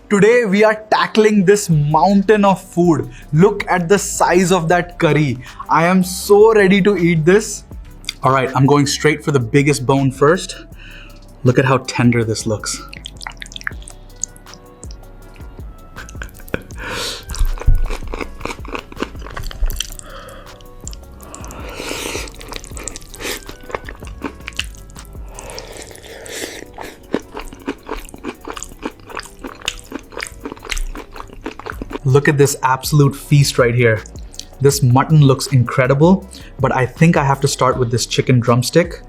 Today we are tackling this mountain of food. Look at the size of that curry. I am so ready to eat this. All right, I'm going straight for the biggest bone first. Look at how tender this looks. Look at this absolute feast right here. This mutton looks incredible, but I think I have to start with this chicken drumstick.